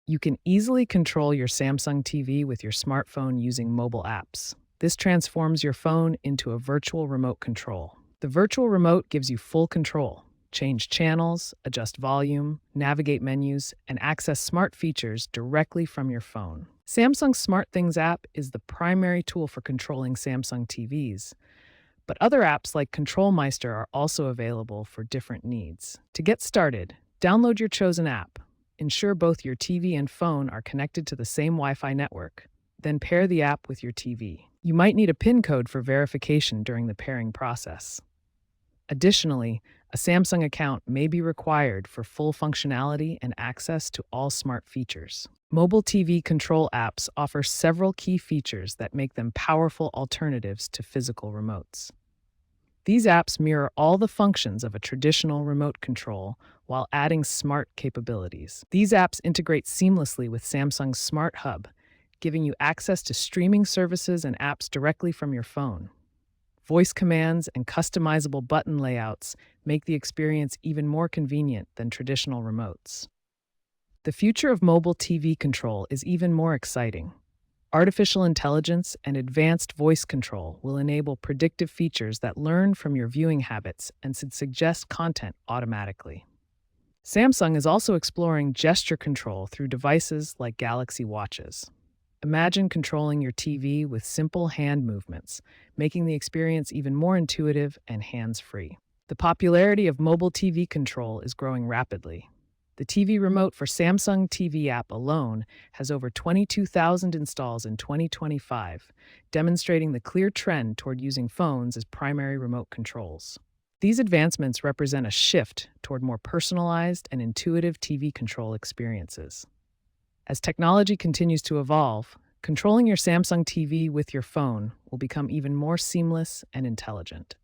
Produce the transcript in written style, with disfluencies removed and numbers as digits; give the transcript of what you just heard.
You can easily control your Samsung TV with your smartphone using mobile apps. This transforms your phone into a virtual remote control. The virtual remote gives you full control. Change channels, adjust volume, navigate menus, and access smart features directly from your phone. Samsung's SmartThings app is the primary tool for controlling Samsung TVs, but other apps like ControlMeister are also available for different needs. To get started, download your chosen app. Ensure both your TV and phone are connected to the same Wi-Fi network. Then pair the app with your TV. You might need a PIN code for verification during the pairing process. Additionally, a Samsung account may be required for full functionality and access to all smart features. Mobile TV control apps offer several key features that make them powerful alternatives to physical remotes. These apps mirror all the functions of a traditional remote control while adding smart capabilities. These apps integrate seamlessly with Samsung's Smart Hub, giving you access to streaming services and apps directly from your phone. Voice commands and customizable button layouts make the experience even more convenient than traditional remotes. The future of mobile TV control is even more exciting. Artificial intelligence and advanced voice control will enable predictive features that learn from your viewing habits and suggest content automatically. Samsung is also exploring gesture control through devices like Galaxy Watches. Imagine controlling your TV with simple hand movements, making the experience even more intuitive and hands-free. The popularity of mobile TV control is growing rapidly. The TV remote for Samsung TV app alone has over 22,000 installs in 2025, demonstrating the clear trend toward using phones as primary remote controls. These advancements represent a shift toward more personalized and intuitive TV control experiences. As technology continues to evolve, controlling your Samsung TV with your phone will become even more seamless and intelligent.